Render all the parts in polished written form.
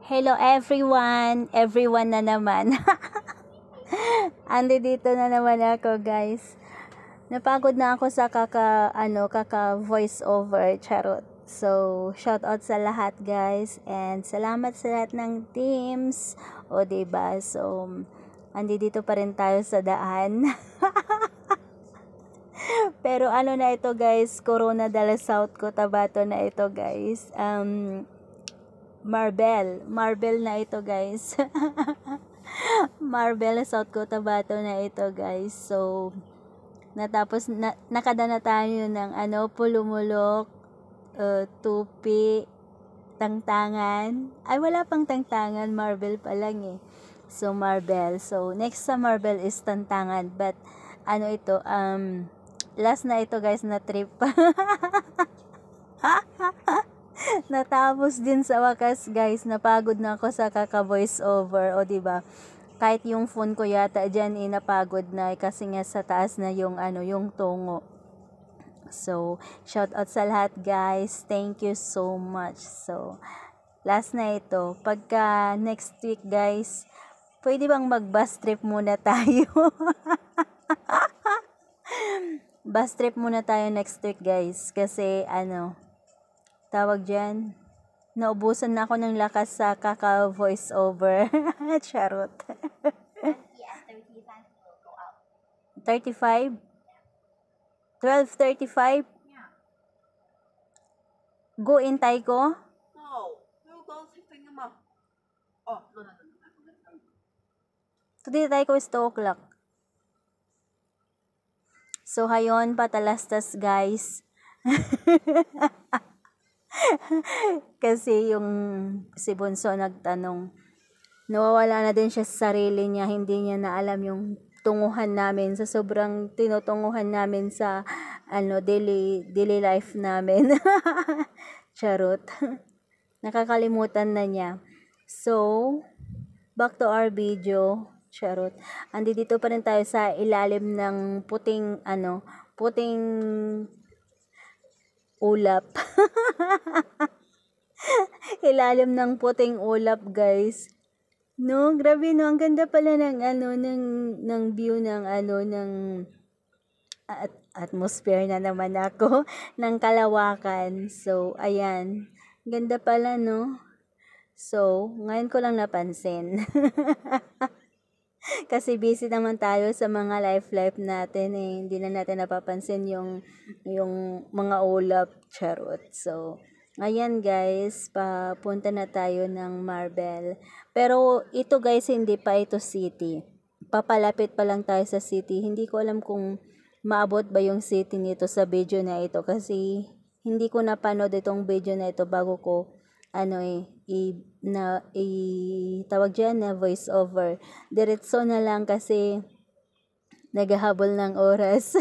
Hello everyone! Everyone na naman. Andi dito na naman ako, guys. Napagod na ako sa kaka voice over, charot. So, shout out sa lahat, guys, and salamat sa lahat ng teams. O, diba? So, andi dito pa rin tayo sa daan. Pero ano na ito, guys, Corona del South Cotabato na ito, guys. Marble na ito, guys. Marble South Cotabato na ito, guys. So, natapos nakadana tayo ng Pulumulok, Tupi, Tangtangan. Ay, wala pang Tangtangan, Marble pa lang eh. So, Marble. So, next sa Marble is Tantangan. But ito, last na ito, guys, na trip. Natapos din sa wakas, guys. Napagod na ako sa kaka-voice over, o diba? Kahit yung phone ko yata diyan napagod na kasi nga sa taas na yung yung tungo. So, shout out sa lahat, guys. Thank you so much. So, last na ito. Pagka next week, guys, pwede bang mag-bus trip muna tayo? Bus trip muna tayo next week, guys. Kasi tawag dyan, naubusan na ako ng lakas sa kaka-voice over. Charot. 35? 12:35? Go in Taiko? No. We'll go to Singapore. Oh, no. Today Taiko is 2 o'clock. So, hayon, patalastas, guys. Kasi yung si Bunso nagtanong, nawawala na din siya sa sarili niya, hindi niya na alam yung tunguhan namin sa sobrang tinutunguhan namin sa daily life namin. Charot. Nakakalimutan na niya. So, back to our video. Charot. Andi dito pa rin tayo sa ilalim ng puting ulap. Ilalim ng puting ulap, guys. No, grabe no, ang ganda pala ng ng view ng atmosphere na naman ako ng Kalawakan. So, ayan. Ganda pala, no? So, ngayon ko lang napansin. Kasi busy naman tayo sa mga life natin eh. Hindi na natin napapansin yung mga ulap, charot. So, ayan, guys, papunta na tayo ng Marble. Pero ito, guys, hindi pa ito city. Papalapit pa lang tayo sa city. Hindi ko alam kung maabot ba yung city nito sa video na ito kasi hindi ko napanood itong video na ito bago ko tawag dyan na voice over. Diretso na lang kasi naghahabol ng oras.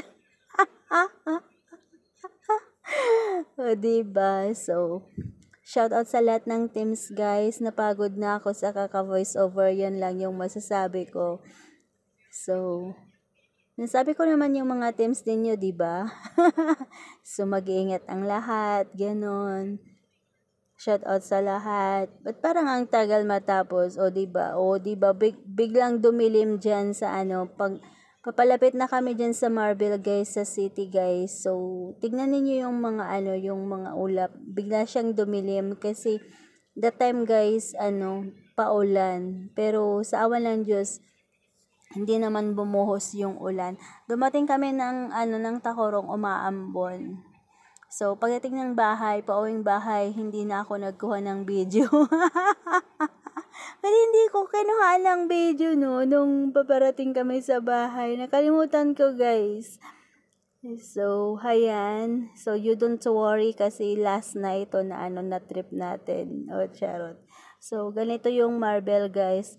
O, diba? So, shout out sa lahat ng teams, guys. Napagod na ako sa kaka-voice over. Yan lang yung masasabi ko. So, nasabi ko naman yung mga teams ninyo, diba? So, mag-iingat ang lahat. Ganon. Shout out sa lahat. But parang ang tagal matapos, o diba? O diba, biglang dumilim dyan sa pag papalapit na kami dyan sa Marble, guys, sa city, guys. So, tignan niyo yung mga yung mga ulap. Bigla siyang dumilim kasi that time, guys, paulan. Pero sa awan ng Diyos, hindi naman bumuhos yung ulan. Dumating kami ng Tacorong, umaambon. So, pagdating ng bahay, pauwing bahay, hindi na ako nagkuha ng video. Pero hindi ko kinuha ng video, no, nung paparating kami sa bahay. Nakalimutan ko, guys. So, hayan. So, you don't worry kasi last na ito na na trip natin. O, charot. So, ganito yung Marble, guys.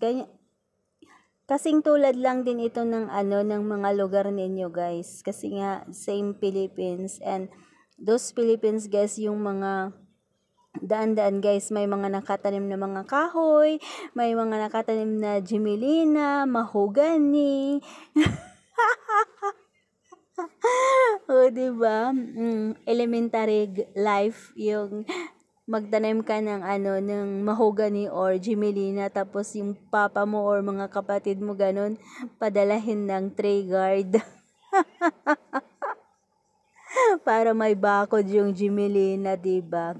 Kasing tulad lang din ito ng ng mga lugar ninyo, guys. Kasi nga, same Philippines. And those Philippines, guys, yung mga daan-daan, guys, may mga nakatanim na mga kahoy, may mga nakatanim na Jimelina, mahogany. O, diba? Elementary life yung magtanim ka ng ano, ng mahogany or Jimelina, tapos yung papa mo or mga kapatid mo ganon, padalahin ng tray guard. Para may bakod yung Jimelina, diba?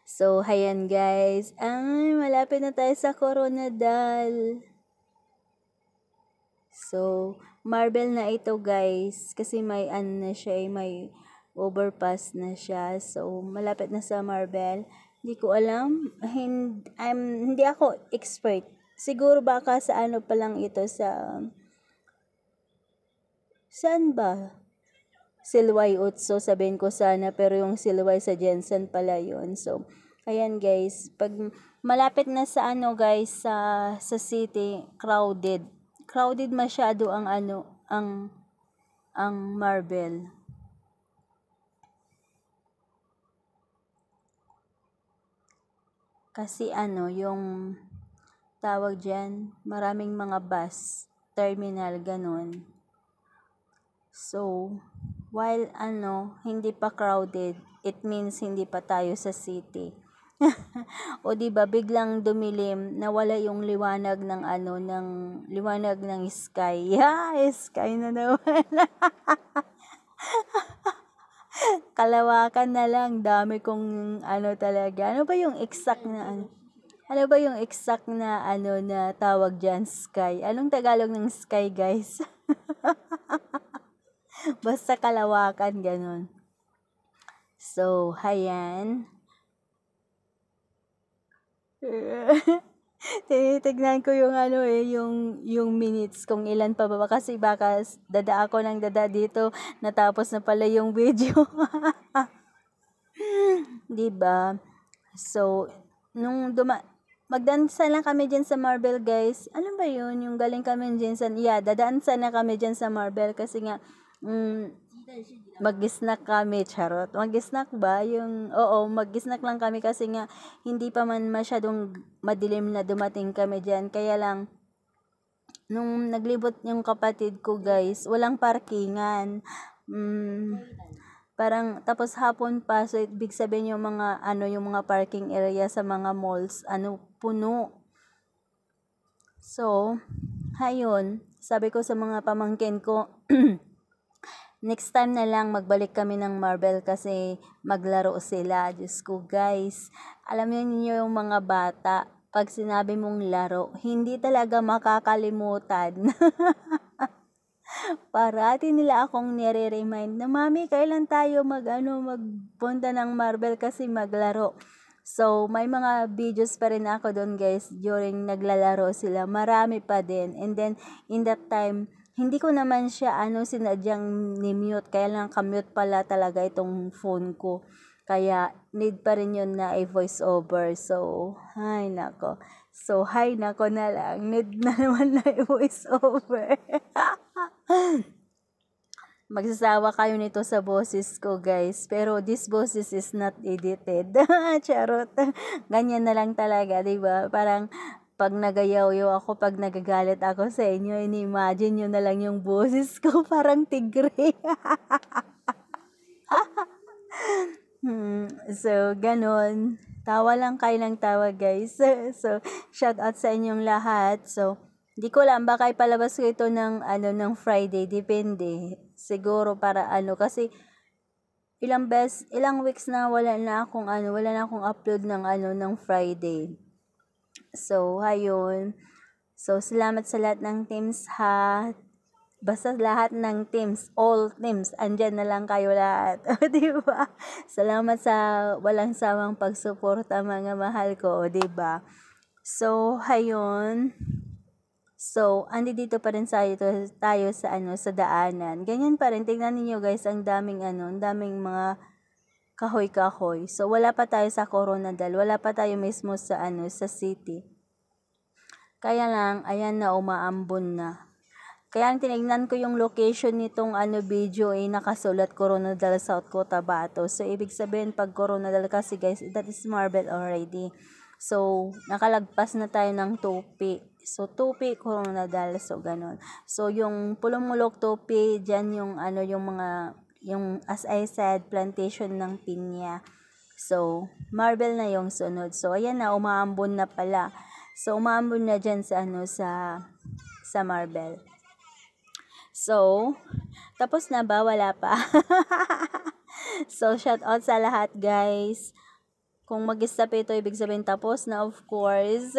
So, hayan guys. Ay, malapit na tayo sa Coronadal. So, marble na ito guys. Kasi may ano na siya, may overpass na siya. So, malapit na sa marble. Hindi ko alam. Hindi ako expert. Siguro baka sa ano pa lang ito sa... Saan ba? Silway Utso, sabihin ko sana. Pero yung Silway sa Jensen pala yun. So, ayan guys. Pag malapit na sa ano guys, sa city, crowded. Crowded masyado ang ano, ang marble. Kasi ano, yung tawag dyan, maraming mga bus, terminal, ganun. So, while ano, hindi pa crowded, it means hindi pa tayo sa city. O diba, biglang dumilim, nawala yung liwanag ng ano, ng liwanag ng sky. Sky na naman. Kalawakan na lang, dami kong ano talaga. Ano ba yung exact na ano? Ano ba yung exact na ano na tawag diyan, sky? Anong Tagalog ng sky, guys? Basta kalawakan ganun. So, hayan. Tinitignan ko yung ano yung minutes kung ilan pa ba kasi baka dada ako ng dada dito, natapos na pala yung video. 'Di ba? So, nung magdansa lang kami diyan sa Marble, guys. Ano ba 'yun? Yung galing kami diyan sa dadaan sana kami diyan sa Marble kasi nga mag-snack kami, charot. Mag-snack ba? Mag-snack lang kami kasi nga hindi pa man masyadong madilim na dumating kami diyan. Kaya lang, nung naglibot yung kapatid ko guys, walang parkingan. Parang tapos hapon pa, so ibig sabihin yung mga yung mga parking area sa mga malls, puno. So, hayon, sabi ko sa mga pamangkin ko, next time na lang magbalik kami ng Marble kasi maglaro sila. Diyos ko guys, alam niyo yung mga bata, pag sinabi mong laro, hindi talaga makakalimutan. Parati nila akong nire-remind na, Mami, kailan tayo magpunta ng Marble kasi maglaro. So, may mga videos pa rin ako doon guys, during naglalaro sila. Marami pa din. And then, in that time, hindi ko naman siya sinadyang ni-mute, kaya lang ka-mute pala talaga itong phone ko. Kaya need pa rin yun na i-voice over. So, hay nako. So, hay nako na lang. Need na naman na i-voice over. Magsasawa kayo nito sa boses ko, guys. Pero this boses is not edited. Charot. Ganyan na lang talaga, 'di ba? Parang pag nagayaw-yaw ako, pag nagagalit ako sa inyo, ini-imagine nyo na lang yung boses ko, parang tigre. So, ganun. Tawa lang kayo ng tawa, guys. So, shout out sa inyong lahat. So, di ko alam, baka ipalabas ko ito ng Friday, depende. Siguro para kasi ilang weeks na wala na akong upload ng Friday. So, ayun. So, salamat sa lahat ng teams ha. Basta lahat ng teams, all teams, andyan na lang kayo lahat. Diba? Salamat sa walang sawang pagsuporta mga mahal ko, diba? So, ayun. So, dito pa rin tayo sa daanan. Ganyan pa rin, tingnan niyo guys, ang daming mga kahoy-kahoy. So, wala pa tayo sa Coronadal, wala pa tayo mismo sa city. Kaya lang, ayan na, umaambon na. Kaya tinignan ko yung location nitong video, nakasulat Coronadal, South Cotabato. So, ibig sabihin, pag Coronadal kasi guys, that is Marble already. So, nakalagpas na tayo ng Tupi. So, Tupi, Coronadal, so ganun. So, yung Pulumulok, Tupi, dyan yung as I said, plantation ng pinya. So, Marvel na yung sunod. So, ayan na, umaambon na pala. So, umaambon na dyan sa, sa Marvel. So, tapos na ba? Wala pa. So, shout out sa lahat, guys. Kung mag-stop ito, ibig sabihin tapos na, of course.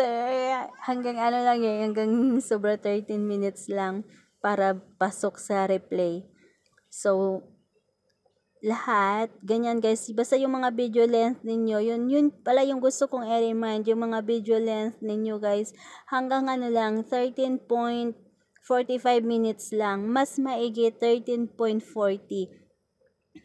Hanggang lang hanggang sobra 13 minutes lang para pasok sa replay. So, lahat, ganyan guys, basta yung mga video length ninyo, yun pala yung gusto kong i-remind, yung mga video length ninyo guys, hanggang lang, 13.45 minutes lang, mas maigi 13.40.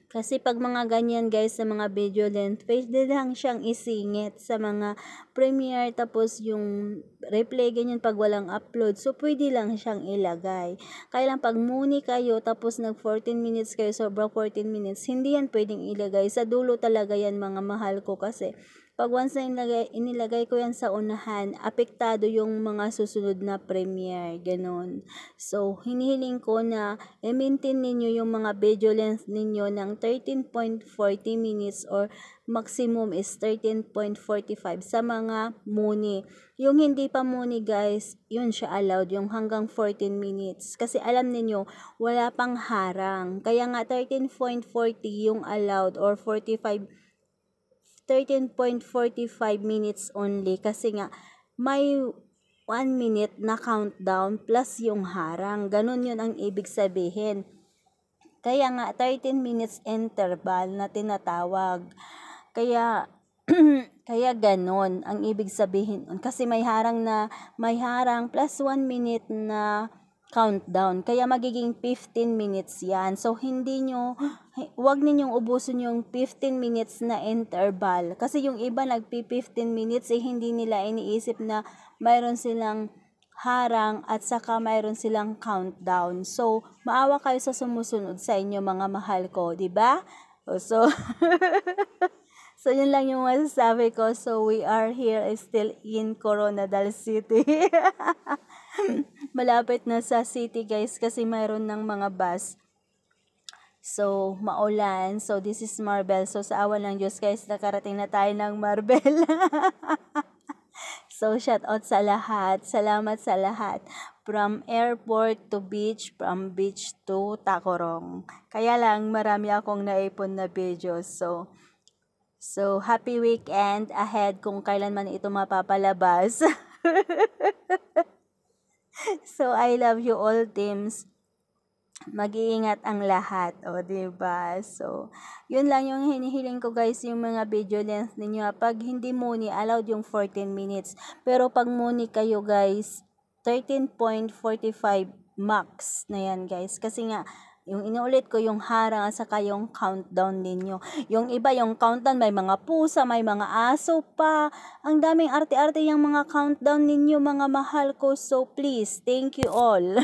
Kasi pag mga ganyan guys sa mga video length, pwede lang siyang isingit sa mga Premiere, tapos yung replay ganyan pag walang upload. So pwede lang siyang ilagay. Kaya lang pag muni kayo tapos nag 14 minutes kayo, sobra 14 minutes, hindi yan pwedeng ilagay. Sa dulo talaga yan mga mahal ko, kasi pag once na inilagay ko yan sa unahan, apektado yung mga susunod na Premiere, ganun. So, hinihiling ko na i-maintain ninyo yung mga video length ninyo ng 13.40 minutes or maximum is 13.45 sa mga muni. Yung hindi pa muni guys, yun siya allowed, yung hanggang 14 minutes. Kasi alam ninyo, wala pang harang. Kaya nga 13.40 yung allowed or 13.45 minutes only, kasi nga may 1 minute na countdown plus yung harang. Ganun yun ang ibig sabihin. Kaya nga 13 minutes interval na tinatawag. Kaya kaya ganun ang ibig sabihin. Kasi may harang plus 1 minute na countdown. Kaya magiging 15 minutes yan. So, wag ninyong ubusin yung 15 minutes na interval. Kasi yung iba nagpi-15 minutes, hindi nila iniisip na mayroon silang harang at saka mayroon silang countdown. So, maawa kayo sa sumusunod sa inyo mga mahal ko, di ba? So, so yun lang yung masasabi ko. So, we are here still in Coronadal City. Malapit na sa city guys kasi mayroon ng mga bus. So, maulan. So, this is Marvel. So, sa awan ng Diyos guys, nakarating na tayo ng Marvel. So, shout out sa lahat. Salamat sa lahat. From airport to beach, from beach to Tacorong. Kaya lang, marami akong naipon na videos. So happy weekend ahead kung kailan man ito mapapalabas. So, I love you all, teams. Mag-iingat ang lahat, o diba? So, yun lang yung hinihiling ko guys, yung mga video length ninyo. Pag hindi muni, allowed yung 14 minutes. Pero pag muni kayo guys, 13.45 max na yan guys. Kasi nga, yung inuulit ko yung harang at saka yung countdown ninyo. Yung iba, yung countdown, may mga pusa, may mga aso pa. Ang daming arte-arte yung mga countdown ninyo, mga mahal ko. So, please, thank you all.